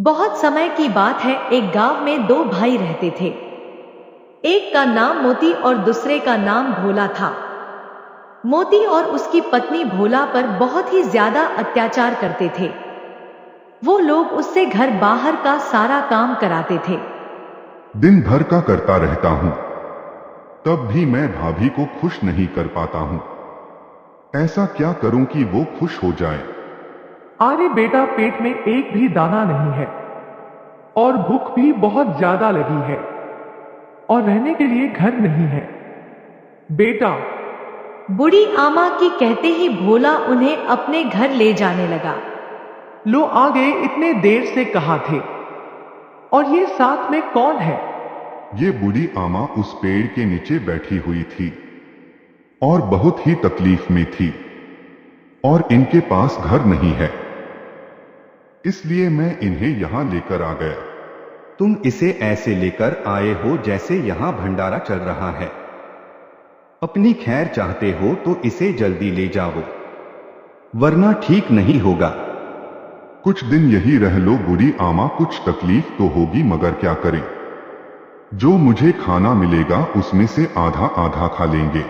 बहुत समय की बात है, एक गांव में दो भाई रहते थे। एक का नाम मोती और दूसरे का नाम भोला था। मोती और उसकी पत्नी भोला पर बहुत ही ज्यादा अत्याचार करते थे। वो लोग उससे घर बाहर का सारा काम कराते थे। दिन भर का करता रहता हूँ, तब भी मैं भाभी को खुश नहीं कर पाता हूँ। ऐसा क्या करूं कि वो खुश हो जाए। अरे बेटा, पेट में एक भी दाना नहीं है और भूख भी बहुत ज्यादा लगी है और रहने के लिए घर नहीं है। बेटा, बूढ़ी आमा की कहते ही भोला उन्हें अपने घर ले जाने लगा। लो आ गए, इतने देर से कहाँ थे? और ये साथ में कौन है? ये बूढ़ी आमा उस पेड़ के नीचे बैठी हुई थी और बहुत ही तकलीफ में थी और इनके पास घर नहीं है, इसलिए मैं इन्हें यहाँ लेकर आ गया। तुम इसे ऐसे लेकर आए हो जैसे यहाँ भंडारा चल रहा है। अपनी खैर चाहते हो तो इसे जल्दी ले जाओ, वरना ठीक नहीं होगा। कुछ दिन यही रह लो बूढ़ी आमा, कुछ तकलीफ तो होगी मगर क्या करें। जो मुझे खाना मिलेगा उसमें से आधा आधा खा लेंगे।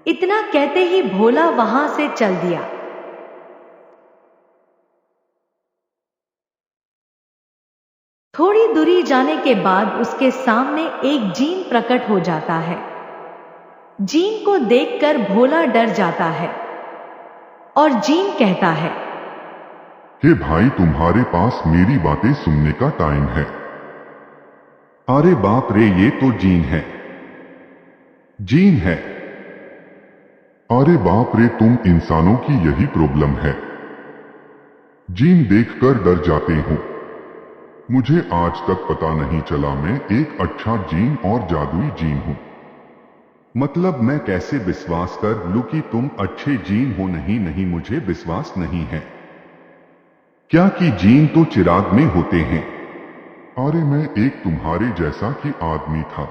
इतना कहते ही भोला वहां से चल दिया। थोड़ी दूरी जाने के बाद उसके सामने एक जीन प्रकट हो जाता है। जीन को देखकर भोला डर जाता है और जीन कहता है, हे भाई, तुम्हारे पास मेरी बातें सुनने का टाइम है। अरे बाप रे, ये तो जीन है। जीन है। अरे बाप रे, तुम इंसानों की यही प्रॉब्लम है। जीन देखकर डर जाते हो। मुझे आज तक पता नहीं चला मैं एक अच्छा जीन और जादुई जीन हूं। मतलब मैं कैसे विश्वास कर लूं कि तुम अच्छे जीन हो। नहीं नहीं, मुझे विश्वास नहीं है। क्या कि जीन तो चिराग में होते हैं। अरे मैं एक तुम्हारे जैसा कि आदमी था,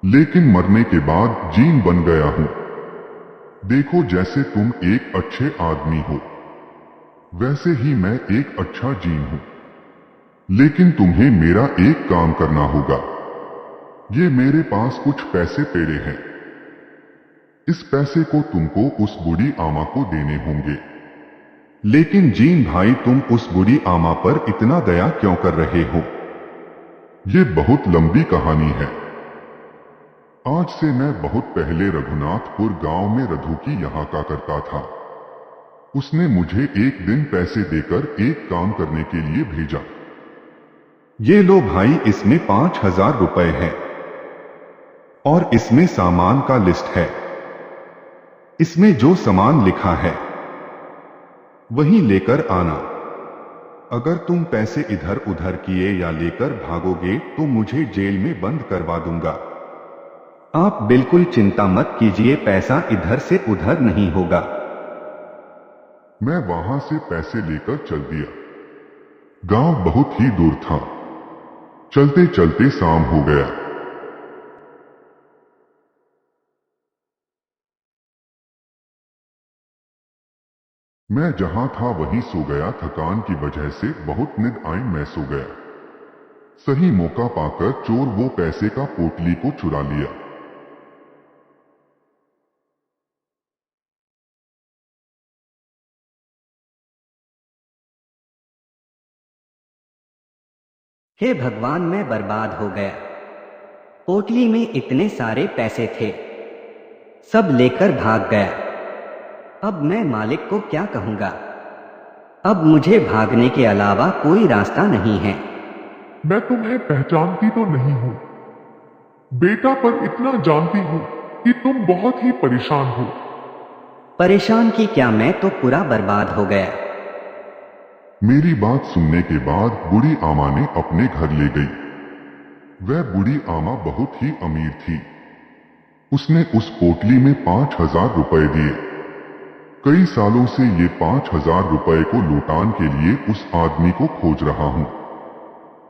लेकिन मरने के बाद जीन बन गया हूं। देखो, जैसे तुम एक अच्छे आदमी हो वैसे ही मैं एक अच्छा जीन हूं। लेकिन तुम्हें मेरा एक काम करना होगा। ये मेरे पास कुछ पैसे पेड़े हैं। इस पैसे को तुमको उस बूढ़ी आमा को देने होंगे। लेकिन जीन भाई, तुम उस बूढ़ी आमा पर इतना दया क्यों कर रहे हो? ये बहुत लंबी कहानी है। आज से मैं बहुत पहले रघुनाथपुर गांव में रघु की यहाँ का करता था। उसने मुझे एक दिन पैसे देकर एक काम करने के लिए भेजा। ये लो भाई, इसमें 5,000 रुपए है और इसमें सामान का लिस्ट है। इसमें जो सामान लिखा है वही लेकर आना। अगर तुम पैसे इधर उधर किए या लेकर भागोगे तो मुझे जेल में बंद करवा दूंगा। आप बिल्कुल चिंता मत कीजिए, पैसा इधर से उधर नहीं होगा। मैं वहां से पैसे लेकर चल दिया। गांव बहुत ही दूर था। चलते चलते शाम हो गया। मैं जहां था वहीं सो गया। थकान की वजह से बहुत नींद आई, मैं सो गया। सही मौका पाकर चोर वो पैसे का पोटली को चुरा लिया। हे भगवान, मैं बर्बाद हो गया। पोटली में इतने सारे पैसे थे, सब लेकर भाग गया। अब मैं मालिक को क्या कहूंगा? अब मुझे भागने के अलावा कोई रास्ता नहीं है। मैं तुम्हें पहचानती तो नहीं हूं बेटा, पर इतना जानती हूं कि तुम बहुत ही परेशान हो। परेशान की क्या, मैं तो पूरा बर्बाद हो गया। मेरी बात सुनने के बाद बूढ़ी आमा ने अपने घर ले गई। वह बूढ़ी आमा बहुत ही अमीर थी। उसने उस पोटली में 5,000 रुपए दिए। कई सालों से ये 5,000 रुपए को लौटाने के लिए उस आदमी को खोज रहा हूं।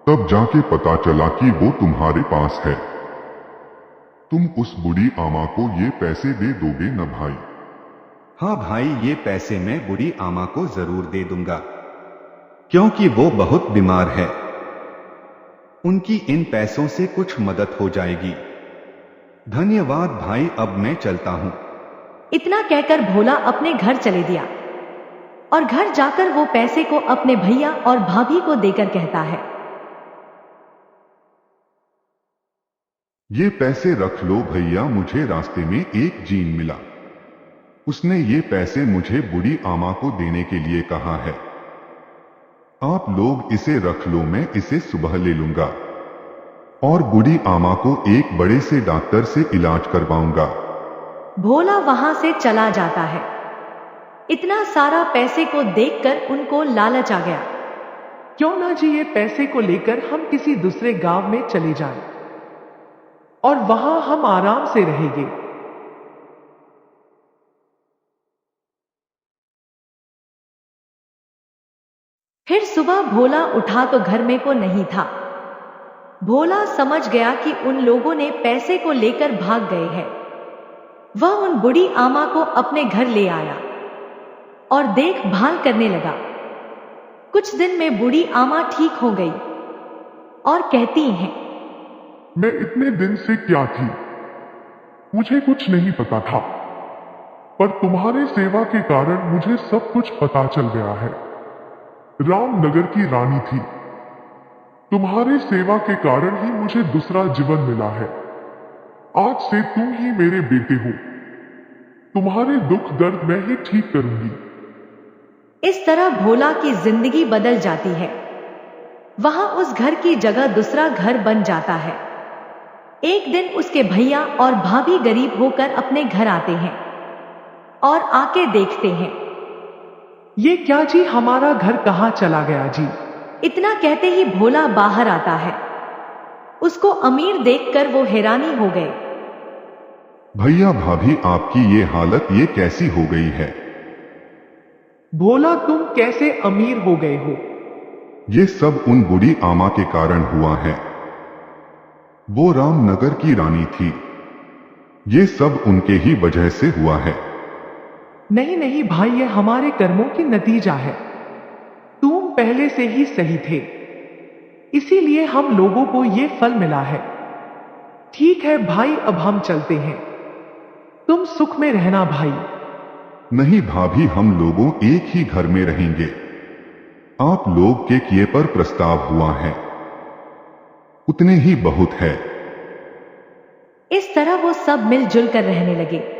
तब जाके पता चला कि वो तुम्हारे पास है। तुम उस बूढ़ी आमा को ये पैसे दे दोगे न भाई? हाँ भाई, ये पैसे मैं बूढ़ी आमा को जरूर दे दूंगा। क्योंकि वो बहुत बीमार है। उनकी इन पैसों से कुछ मदद हो जाएगी। धन्यवाद भाई, अब मैं चलता हूं। इतना कहकर भोला अपने घर चले दिया और घर जाकर वो पैसे को अपने भैया और भाभी को देकर कहता है, ये पैसे रख लो भैया, मुझे रास्ते में एक जीन मिला। उसने ये पैसे मुझे बूढ़ी आमा को देने के लिए कहा है। आप लोग इसे रख लो, मैं इसे सुबह ले लूंगा और बूढ़ी आमा को एक बड़े से डॉक्टर से इलाज करवाऊंगा। भोला वहां से चला जाता है। इतना सारा पैसे को देखकर उनको लालच आ गया। क्यों ना जी ये पैसे को लेकर हम किसी दूसरे गांव में चले जाएं और वहां हम आराम से रहेंगे। फिर सुबह भोला उठा तो घर में को नहीं था। भोला समझ गया कि उन लोगों ने पैसे को लेकर भाग गए हैं। वह उन बूढ़ी आमा को अपने घर ले आया और देखभाल करने लगा। कुछ दिन में बूढ़ी आमा ठीक हो गई और कहती हैं, मैं इतने दिन से क्या थी, मुझे कुछ नहीं पता था, पर तुम्हारे सेवा के कारण मुझे सब कुछ पता चल गया है। रामनगर की रानी थी, तुम्हारे सेवा के कारण ही मुझे दूसरा जीवन मिला है। आज से तुम ही मेरे बेटे हो, तुम्हारे दुख दर्द मैं ही ठीक करूंगी। इस तरह भोला की जिंदगी बदल जाती है। वहां उस घर की जगह दूसरा घर बन जाता है। एक दिन उसके भैया और भाभी गरीब होकर अपने घर आते हैं और आके देखते हैं, ये क्या जी, हमारा घर कहां चला गया जी। इतना कहते ही भोला बाहर आता है। उसको अमीर देखकर वो हैरानी हो गए। भैया भाभी, आपकी ये हालत ये कैसी हो गई है? भोला तुम कैसे अमीर हो गए हो? ये सब उन बूढ़ी आमा के कारण हुआ है। वो रामनगर की रानी थी। ये सब उनके ही वजह से हुआ है। नहीं नहीं भाई, ये हमारे कर्मों की नतीजा है। तुम पहले से ही सही थे, इसीलिए हम लोगों को ये फल मिला है। ठीक है भाई, अब हम चलते हैं। तुम सुख में रहना भाई। नहीं भाभी, हम लोगों एक ही घर में रहेंगे। आप लोग के किए पर प्रस्ताव हुआ है, उतने ही बहुत है। इस तरह वो सब मिलजुल कर रहने लगे।